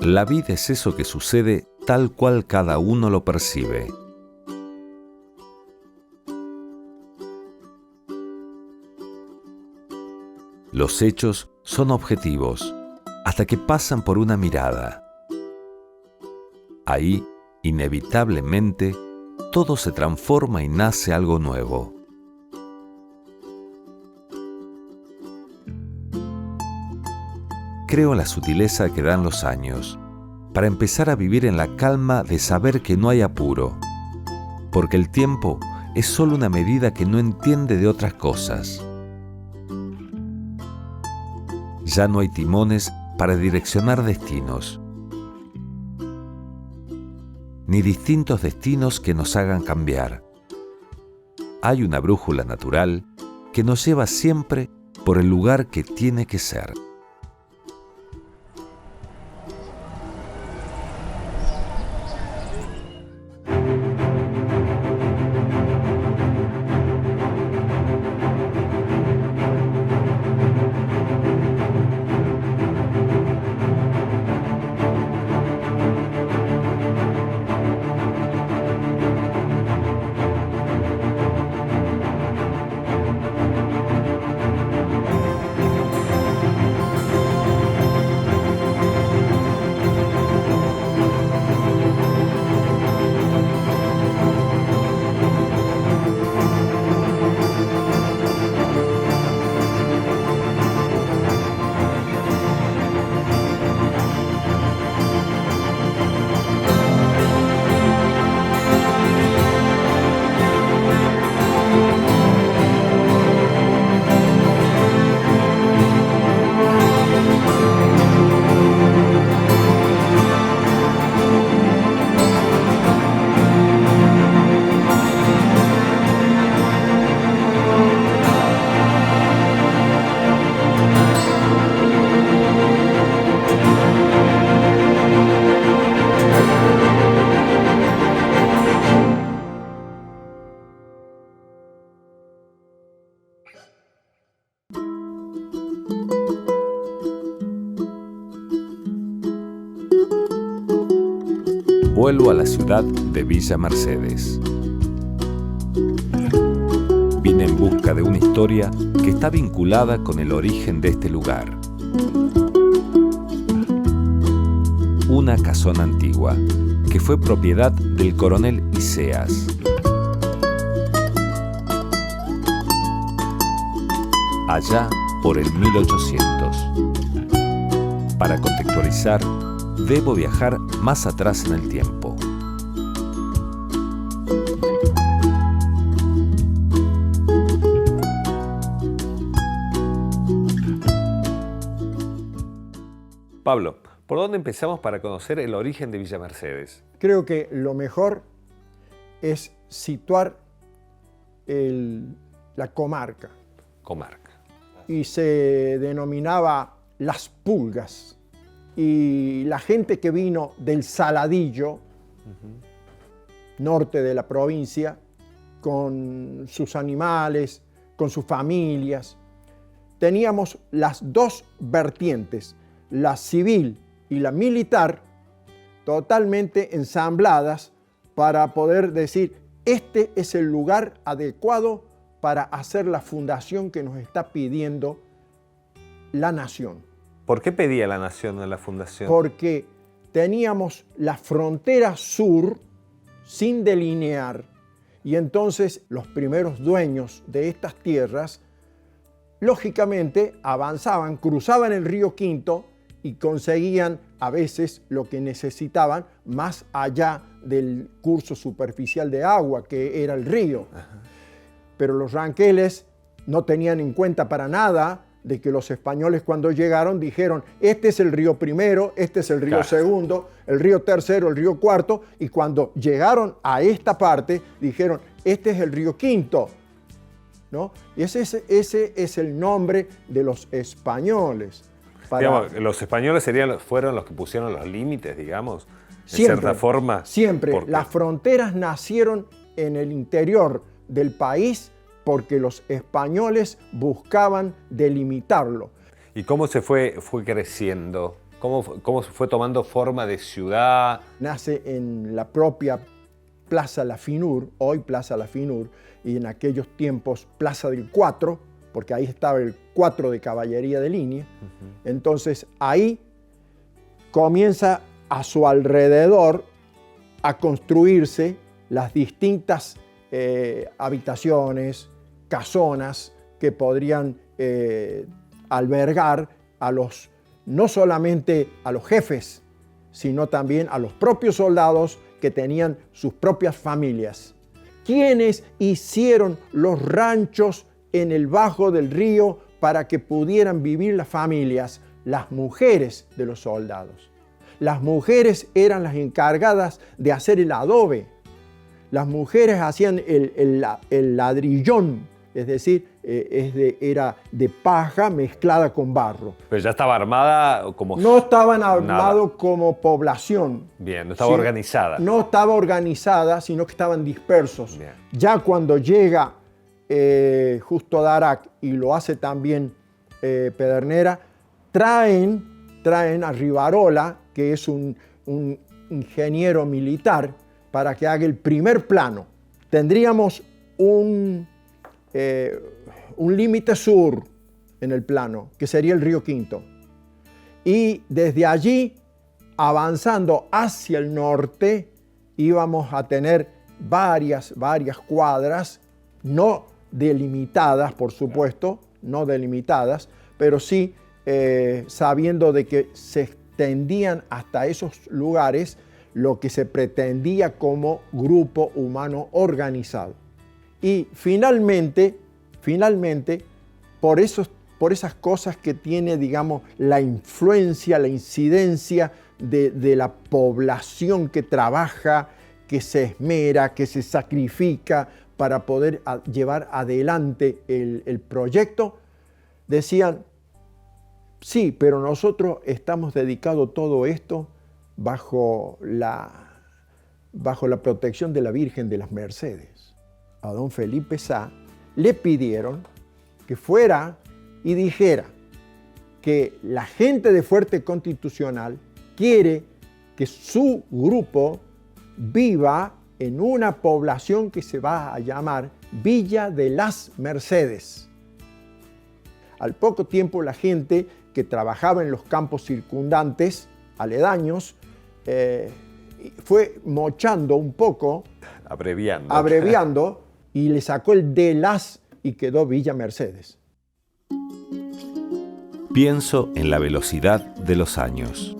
La vida es eso que sucede tal cual cada uno lo percibe. Los hechos son objetivos hasta que pasan por una mirada. Ahí, inevitablemente, todo se transforma y nace algo nuevo. Creo en la sutileza que dan los años, para empezar a vivir en la calma de saber que no hay apuro, porque el tiempo es solo una medida que no entiende de otras cosas. Ya no hay timones para direccionar destinos, ni distintos destinos que nos hagan cambiar. Hay una brújula natural que nos lleva siempre por el lugar que tiene que ser. Vuelvo a la ciudad de Villa Mercedes. Vine en busca de una historia que está vinculada con el origen de este lugar. Una casona antigua, que fue propiedad del coronel Iseas. Allá por el 1800. Para contextualizar, debo viajar más atrás en el tiempo. Pablo, ¿por dónde empezamos para conocer el origen de Villa Mercedes? Creo que lo mejor es situar la comarca. Comarca. Y se denominaba Las Pulgas. Y la gente que vino del Saladillo, norte de la provincia, con sus animales, con sus familias, teníamos las dos vertientes, la civil y la militar, totalmente ensambladas para poder decir, este es el lugar adecuado para hacer la fundación que nos está pidiendo la nación. ¿Por qué pedía la nación a la fundación? Porque teníamos la frontera sur sin delinear y entonces los primeros dueños de estas tierras lógicamente avanzaban, cruzaban el río Quinto y conseguían a veces lo que necesitaban más allá del curso superficial de agua que era el río. Ajá. Pero los ranqueles no tenían en cuenta para nada de que los españoles cuando llegaron dijeron, este es el río primero, este es el río segundo, el río tercero, el río cuarto, y cuando llegaron a esta parte dijeron, este es el río quinto, ¿no? Y ese es el nombre de los españoles. Digamos, los españoles fueron los que pusieron los límites, digamos, de cierta forma. Siempre. Las fronteras nacieron en el interior del país porque los españoles buscaban delimitarlo. ¿Y cómo se fue creciendo? ¿Cómo fue tomando forma de ciudad? Nace en la propia Plaza La Finur, hoy Plaza La Finur, y en aquellos tiempos Plaza del 4, porque ahí estaba el 4 de caballería de línea. Entonces ahí comienza a su alrededor a construirse las distintas habitaciones, casonas que podrían albergar a los, no solamente a los jefes, sino también a los propios soldados que tenían sus propias familias. ¿Quiénes hicieron los ranchos en el bajo del río para que pudieran vivir las familias? Las mujeres de los soldados. Las mujeres eran las encargadas de hacer el adobe. Las mujeres hacían el ladrillón, es decir, era de paja mezclada con barro. Pero ya estaba armada como... No estaban armados como población. Bien, no estaba organizada. No estaba organizada, sino que estaban dispersos. Bien. Ya cuando llega Justo Daract, y lo hace también Pedernera, traen a Rivarola, que es un ingeniero militar, para que haga el primer plano. Tendríamos un límite sur en el plano, que sería el río Quinto. Y desde allí, avanzando hacia el norte, íbamos a tener varias cuadras, no delimitadas, por supuesto, no delimitadas, pero sí sabiendo de que se extendían hasta esos lugares lo que se pretendía como grupo humano organizado. Y finalmente, por esas cosas que tiene, digamos, la influencia, la incidencia de la población que trabaja, que se esmera, que se sacrifica para poder llevar adelante el proyecto, decían, sí, pero nosotros estamos dedicados a todo esto bajo la protección de la Virgen de las Mercedes. A don Felipe Sá le pidieron que fuera y dijera que la gente de Fuerte Constitucional quiere que su grupo viva en una población que se va a llamar Villa de las Mercedes. Al poco tiempo, la gente que trabajaba en los campos circundantes, aledaños, fue mochando un poco, abreviando, y le sacó el de las y quedó Villa Mercedes. Pienso en la velocidad de los años.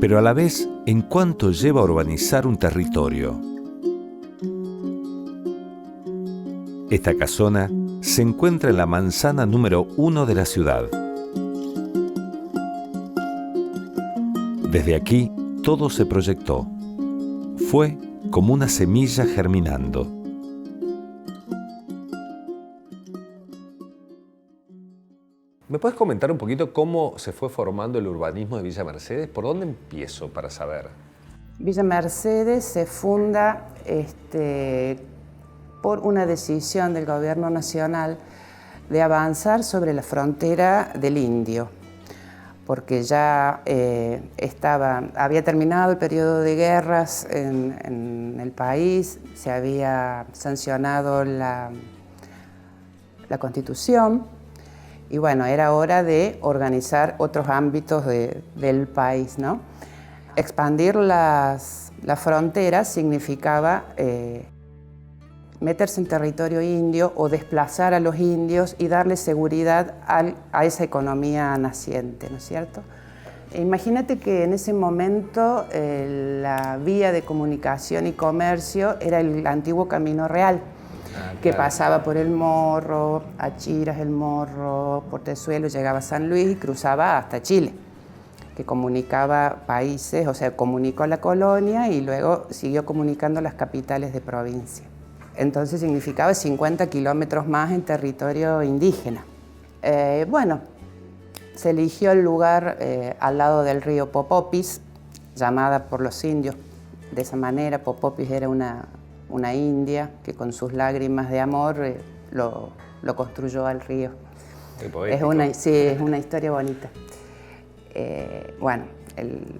Pero a la vez, en cuánto lleva a urbanizar un territorio. Esta casona se encuentra en la manzana número 1 de la ciudad. Desde aquí, todo se proyectó. Fue como una semilla germinando. ¿Me puedes comentar un poquito cómo se fue formando el urbanismo de Villa Mercedes? ¿Por dónde empiezo para saber? Villa Mercedes se funda por una decisión del gobierno nacional de avanzar sobre la frontera del Indio, porque ya había terminado el periodo de guerras en el país, se había sancionado la Constitución, y bueno, era hora de organizar otros ámbitos del país, ¿no? Expandir las fronteras significaba meterse en territorio indio o desplazar a los indios y darle seguridad a esa economía naciente, ¿no es cierto? Imagínate que en ese momento la vía de comunicación y comercio era el antiguo Camino Real, que pasaba por El Morro, Achiras, El Morro, Portezuelo, llegaba a San Luis y cruzaba hasta Chile, que comunicaba países, o sea, comunicó a la colonia y luego siguió comunicando las capitales de provincia. Entonces significaba 50 kilómetros más en territorio indígena. Bueno, se eligió el lugar al lado del río Popopis, llamada por los indios de esa manera. Popopis era una india que con sus lágrimas de amor lo construyó al río. Qué poético. Sí, es una historia bonita. Bueno,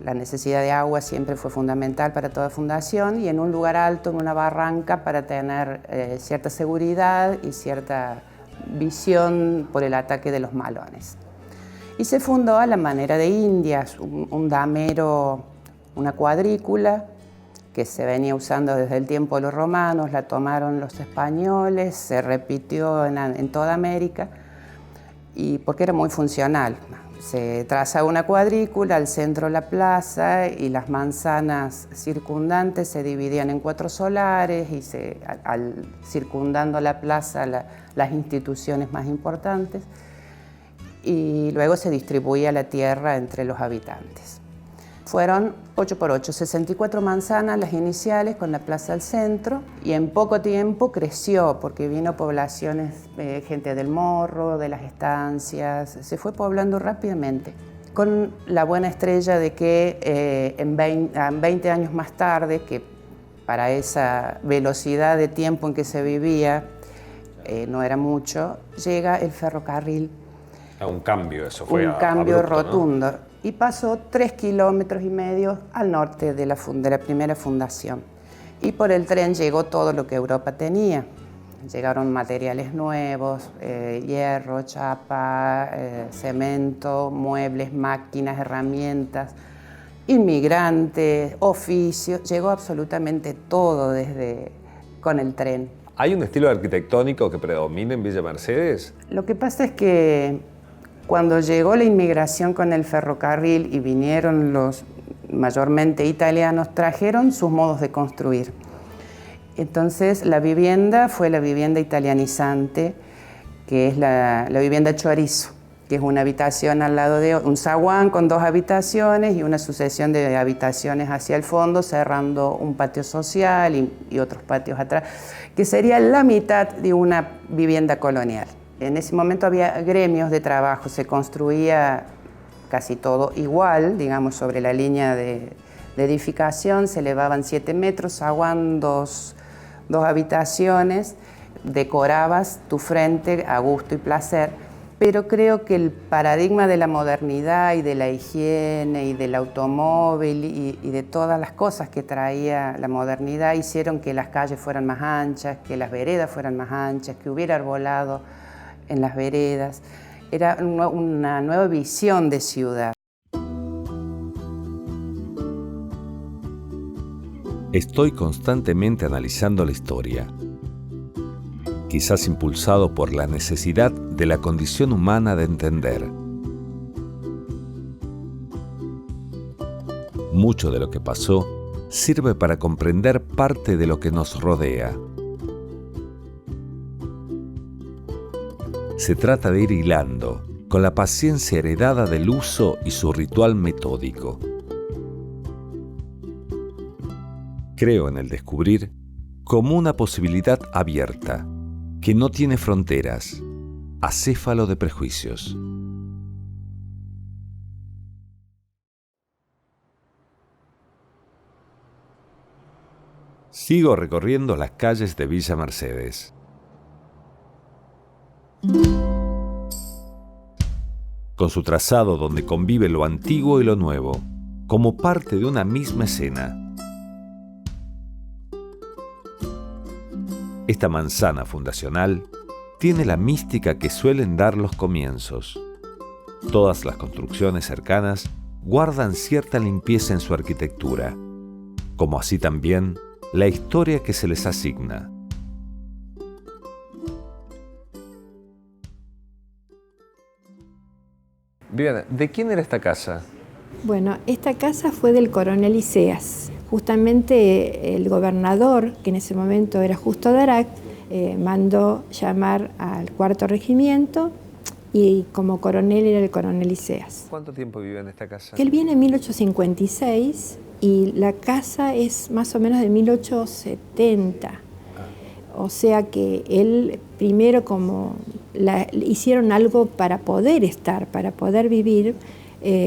la necesidad de agua siempre fue fundamental para toda fundación y en un lugar alto, en una barranca, para tener cierta seguridad y cierta visión por el ataque de los malones. Y se fundó a la manera de Indias, un damero, una cuadrícula que se venía usando desde el tiempo de los romanos, la tomaron los españoles, se repitió en toda América, y porque era muy funcional. Se traza una cuadrícula, al centro la plaza y las manzanas circundantes se dividían en 4 solares y circundando la plaza las instituciones más importantes, y luego se distribuía la tierra entre los habitantes. Fueron 8 por 8, 64 manzanas las iniciales con la plaza al centro, y en poco tiempo creció porque vino poblaciones, gente del Morro, de las estancias, se fue poblando rápidamente, con la buena estrella de que 20 años más tarde, que para esa velocidad de tiempo en que se vivía no era mucho, llega el ferrocarril. Un cambio, eso fue un cambio abrupto, rotundo, ¿no? Y pasó 3,5 kilómetros al norte de la primera fundación. Y por el tren llegó todo lo que Europa tenía. Llegaron materiales nuevos, hierro, chapa, cemento, muebles, máquinas, herramientas, inmigrantes, oficios. Llegó absolutamente todo con el tren. ¿Hay un estilo arquitectónico que predomina en Villa Mercedes? Lo que pasa es que cuando llegó la inmigración con el ferrocarril y vinieron los mayormente italianos, trajeron sus modos de construir. Entonces la vivienda fue la vivienda italianizante, que es la vivienda chorizo, que es una habitación al lado de un zaguán con 2 habitaciones y una sucesión de habitaciones hacia el fondo, cerrando un patio social y otros patios atrás, que sería la mitad de una vivienda colonial. En ese momento había gremios de trabajo, se construía casi todo igual, digamos, sobre la línea de edificación, se elevaban 7 metros, zaguán, dos habitaciones, decorabas tu frente a gusto y placer, pero creo que el paradigma de la modernidad y de la higiene y del automóvil y de todas las cosas que traía la modernidad hicieron que las calles fueran más anchas, que las veredas fueran más anchas, que hubiera arbolado en las veredas. Era una nueva visión de ciudad. Estoy constantemente analizando la historia, quizás impulsado por la necesidad de la condición humana de entender. Mucho de lo que pasó sirve para comprender parte de lo que nos rodea. Se trata de ir hilando con la paciencia heredada del uso y su ritual metódico. Creo en el descubrir como una posibilidad abierta, que no tiene fronteras, acéfalo de prejuicios. Sigo recorriendo las calles de Villa Mercedes. Con su trazado donde convive lo antiguo y lo nuevo, como parte de una misma escena. Esta manzana fundacional tiene la mística que suelen dar los comienzos. Todas las construcciones cercanas guardan cierta limpieza en su arquitectura, como así también la historia que se les asigna. Viviana, ¿de quién era esta casa? Bueno, esta casa fue del coronel Iseas. Justamente el gobernador, que en ese momento era Justo Daract, mandó llamar al 4º regimiento y como coronel era el coronel Iseas. ¿Cuánto tiempo vivió en esta casa? Él viene en 1856 y la casa es más o menos de 1870. O sea que él primero hicieron algo para poder estar, para poder vivir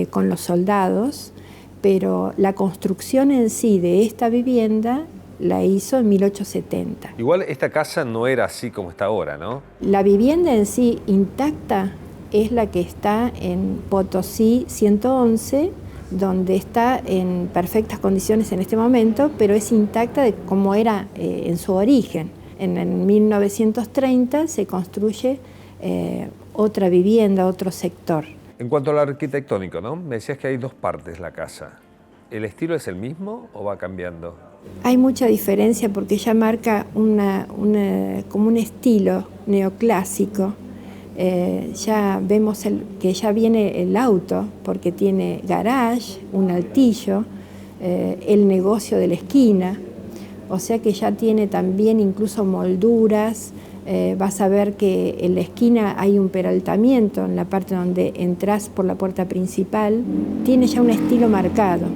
con los soldados, pero la construcción en sí de esta vivienda la hizo en 1870. Igual esta casa no era así como está ahora, ¿no? La vivienda en sí intacta es la que está en Potosí 111, donde está en perfectas condiciones en este momento, pero es intacta de como era en su origen. En 1930 se construye otra vivienda, otro sector. En cuanto al arquitectónico, ¿no? Me decías que hay dos partes la casa. ¿El estilo es el mismo o va cambiando? Hay mucha diferencia porque ya marca como un estilo neoclásico. Ya vemos que ya viene el auto porque tiene garage, un altillo, el negocio de la esquina, o sea que ya tiene también incluso molduras. Vas a ver que en la esquina hay un peraltamiento en la parte donde entras por la puerta principal, tiene ya un estilo marcado.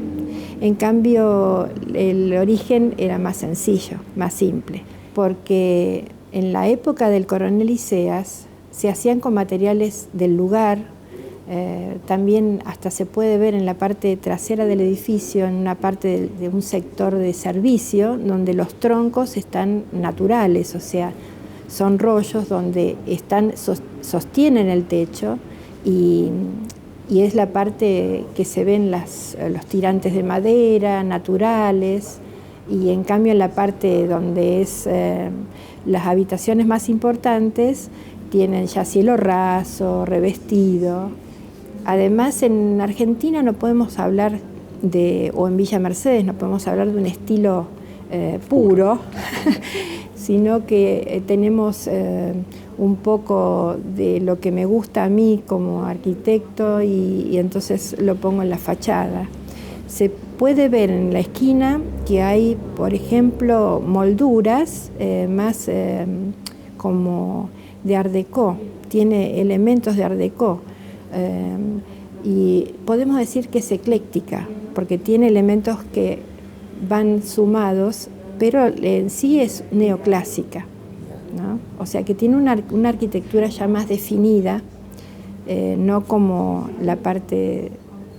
En cambio, el origen era más sencillo, más simple, porque en la época del Coronel Iseas se hacían con materiales del lugar, también hasta se puede ver en la parte trasera del edificio, en una parte de un sector de servicio, donde los troncos están naturales, o sea, son rollos donde sostienen el techo y es la parte que se ven los tirantes de madera naturales, y en cambio en la parte donde es las habitaciones más importantes tienen ya cielo raso, revestido. Además en Argentina no podemos hablar o en Villa Mercedes no podemos hablar de un estilo puro, sino que tenemos un poco de lo que me gusta a mí como arquitecto y entonces lo pongo en la fachada. Se puede ver en la esquina que hay, por ejemplo, molduras más como de Art Deco, tiene elementos de Art Deco. Y podemos decir que es ecléctica, porque tiene elementos que van sumados, pero en sí es neoclásica, ¿no? O sea que tiene una arquitectura ya más definida, no como la parte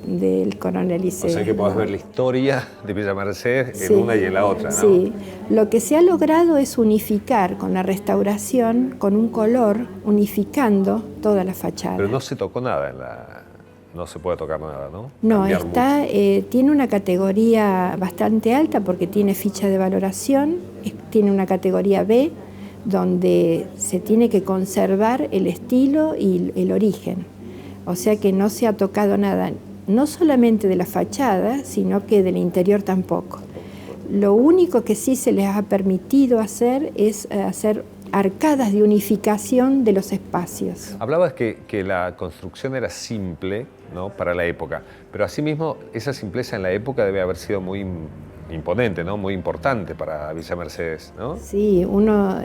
del Coronel Iseas. O sea que podés ver la historia de Villa Mercedes Sí, en una y en la otra, ¿no? Sí, lo que se ha logrado es unificar con la restauración, con un color, unificando toda la fachada. Pero no se tocó nada no se puede tocar nada, ¿no? No, Cambiar tiene una categoría bastante alta porque tiene ficha de valoración, tiene una categoría B, donde se tiene que conservar el estilo y el origen. O sea que no se ha tocado nada, no solamente de la fachada, sino que del interior tampoco. Lo único que sí se les ha permitido hacer es hacer arcadas de unificación de los espacios. Hablabas que la construcción era simple, ¿no? Para la época, pero asimismo esa simpleza en la época debe haber sido muy imponente, ¿no? Muy importante para Villa Mercedes, ¿no? Sí, uno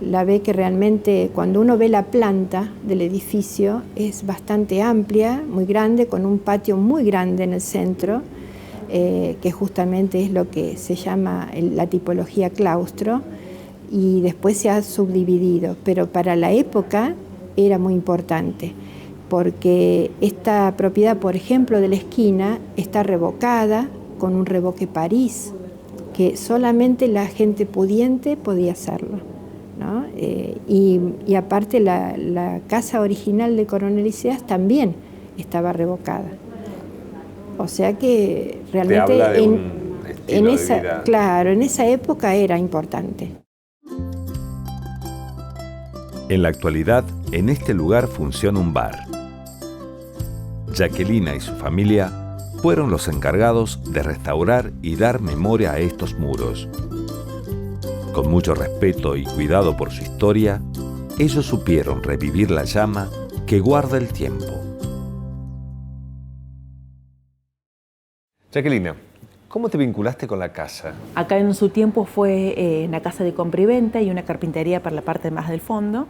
la ve que realmente cuando uno ve la planta del edificio es bastante amplia, muy grande, con un patio muy grande en el centro, que justamente es lo que se llama la tipología claustro, y después se ha subdividido, pero para la época era muy importante, porque esta propiedad, por ejemplo, de la esquina, está revocada con un revoque París, que solamente la gente pudiente podía hacerlo, ¿no? Y aparte la casa original de Coronel Iseas también estaba revocada. O sea que realmente Te habla de un estilo de vida. Claro, en esa época era importante. En la actualidad, en este lugar funciona un bar. Jacquelina y su familia fueron los encargados de restaurar y dar memoria a estos muros. Con mucho respeto y cuidado por su historia, ellos supieron revivir la llama que guarda el tiempo. Jacquelina, ¿cómo te vinculaste con la casa? Acá en su tiempo fue una casa de compra y venta y una carpintería para la parte más del fondo.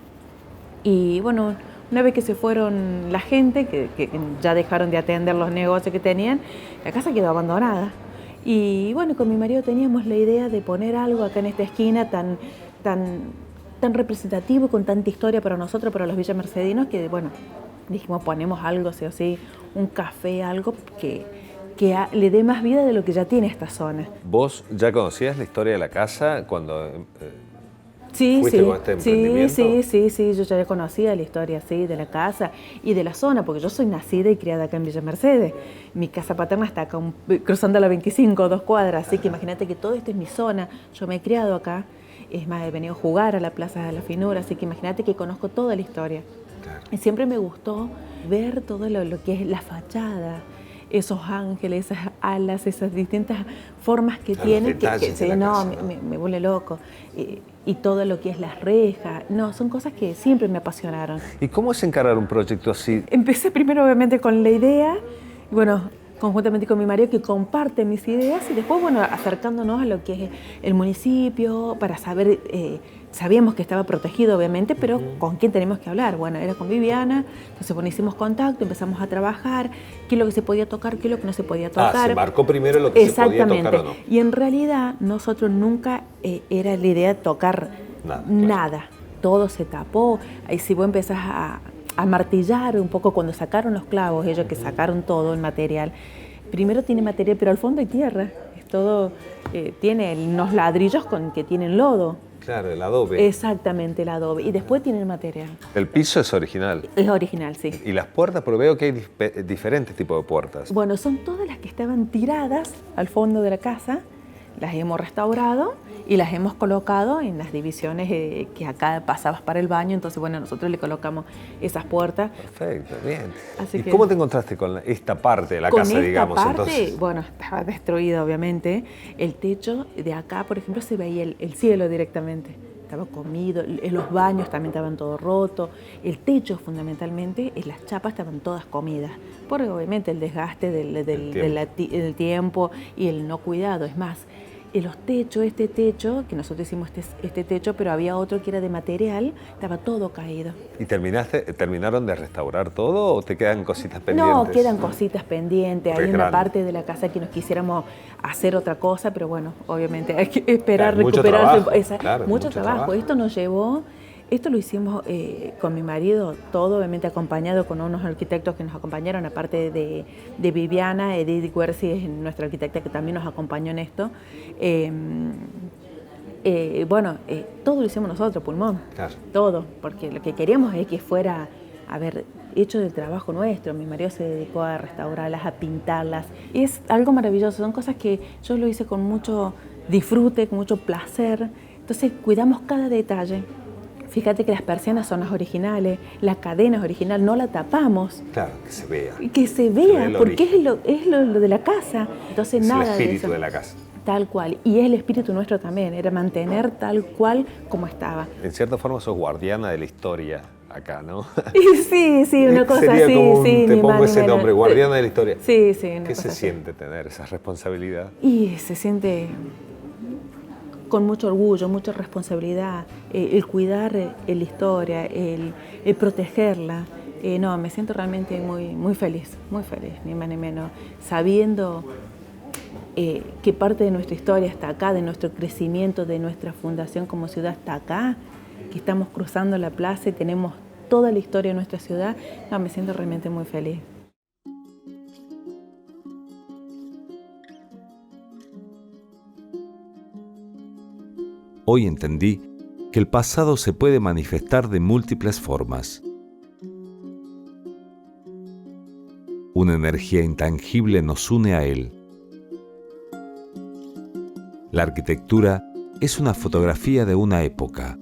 Y bueno, una vez que se fueron la gente, que ya dejaron de atender los negocios que tenían, la casa quedó abandonada. Y bueno, con mi marido teníamos la idea de poner algo acá en esta esquina tan representativo, con tanta historia para nosotros, para los villamercedinos, que bueno, dijimos ponemos algo, sí o sí, un café, algo que le dé más vida de lo que ya tiene esta zona. ¿Vos ya conocías la historia de la casa cuando Sí, ¿Fuiste sí, con este emprendimiento? sí, yo ya conocía la historia, sí, de la casa y de la zona, porque yo soy nacida y criada acá en Villa Mercedes. Mi casa paterna está acá, cruzando la 25, 2 cuadras, así que imagínate que todo esto es mi zona. Yo me he criado acá, es más, he venido a jugar a la Plaza de la Finura, así que imagínate que conozco toda la historia. Claro. Y siempre me gustó ver todo lo que es la fachada, esos ángeles, esas alas, esas distintas formas que tiene, que sí, no, casa, ¿no? me vuelve loco. Y todo lo que es las rejas, no, son cosas que siempre me apasionaron. ¿Y cómo es encarar un proyecto así? Empecé primero obviamente con la idea, y bueno, conjuntamente con mi marido que comparte mis ideas, y después, bueno, acercándonos a lo que es el municipio para saber, sabíamos que estaba protegido obviamente, pero ¿con quién tenemos que hablar? Bueno, era con Viviana, entonces bueno, hicimos contacto, empezamos a trabajar, qué es lo que se podía tocar, qué es lo que no se podía tocar. Se marcó primero lo que se podía tocar o no. Y en realidad nosotros nunca era la idea de tocar nada. Todo se tapó, y si vos empezás a martillar un poco cuando sacaron los clavos, ellos que sacaron todo el material, primero tiene material, pero al fondo hay tierra, es todo, tiene unos ladrillos que tienen lodo. Claro, el adobe. Exactamente, el adobe. Y después tiene el material. El piso es original. Es original, sí. Y las puertas, pero veo que hay diferentes tipos de puertas. Bueno, son todas las que estaban tiradas al fondo de la casa, las hemos restaurado y las hemos colocado en las divisiones que acá pasabas para el baño, entonces bueno, nosotros le colocamos esas puertas. Perfecto, bien. Así ¿Y que, cómo te encontraste con esta parte de la casa, digamos? Con esta parte, entonces? bueno, estaba destruida obviamente. El techo de acá, por ejemplo, se veía el cielo directamente. Estaba comido, los baños también estaban todos rotos. El techo, fundamentalmente, las chapas estaban todas comidas. Por obviamente el desgaste del tiempo y el no cuidado. Es más, los techos, este techo, que nosotros hicimos este techo, pero había otro que era de material, estaba todo caído. ¿Y terminaron de restaurar todo o te quedan cositas pendientes? No, quedan cositas pendientes. Hay una parte de la casa que nos quisiéramos hacer otra cosa, pero bueno, obviamente hay que esperar, recuperar. Mucho trabajo. Esto lo hicimos con mi marido, todo obviamente acompañado con unos arquitectos que nos acompañaron, aparte de Viviana, Edith Guerci es nuestra arquitecta que también nos acompañó en esto. Todo lo hicimos nosotros, pulmón, claro. Todo, porque lo que queríamos es que fuera, hecho del trabajo nuestro. Mi marido se dedicó a restaurarlas, a pintarlas. Es algo maravilloso, son cosas que yo lo hice con mucho disfrute, con mucho placer. Entonces cuidamos cada detalle. Fíjate que las persianas son las originales, la cadena es original, no la tapamos. Claro, que se vea. Que se vea, porque es lo de la casa. Entonces nada de eso. Es el espíritu de la casa. Tal cual. Y es el espíritu nuestro también, era mantener tal cual como estaba. En cierta forma sos guardiana de la historia acá, ¿no? Sí, una cosa sería así. Como sí, te pongo ese menos. nombre, guardiana de la historia. Sí. ¿Qué se siente tener esa responsabilidad? Y se siente con mucho orgullo, mucha responsabilidad, el cuidar la historia, el protegerla. Me siento realmente muy feliz, ni más ni menos, sabiendo que parte de nuestra historia está acá, de nuestro crecimiento, de nuestra fundación como ciudad está acá, que estamos cruzando la plaza y tenemos toda la historia de nuestra ciudad. Me siento realmente muy feliz. Hoy entendí que el pasado se puede manifestar de múltiples formas. Una energía intangible nos une a él. La arquitectura es una fotografía de una época.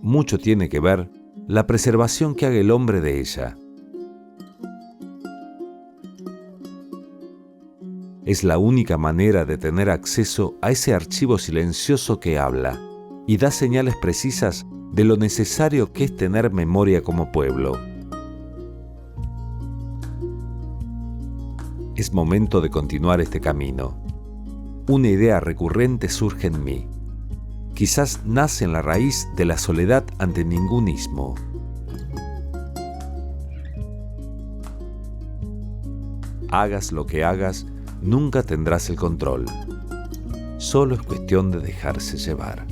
Mucho tiene que ver la preservación que haga el hombre de ella. Es la única manera de tener acceso a ese archivo silencioso que habla y da señales precisas de lo necesario que es tener memoria como pueblo. Es momento de continuar este camino. Una idea recurrente surge en mí. Quizás nace en la raíz de la soledad ante ningún istmo. Hagas lo que hagas, nunca tendrás el control. Solo es cuestión de dejarse llevar.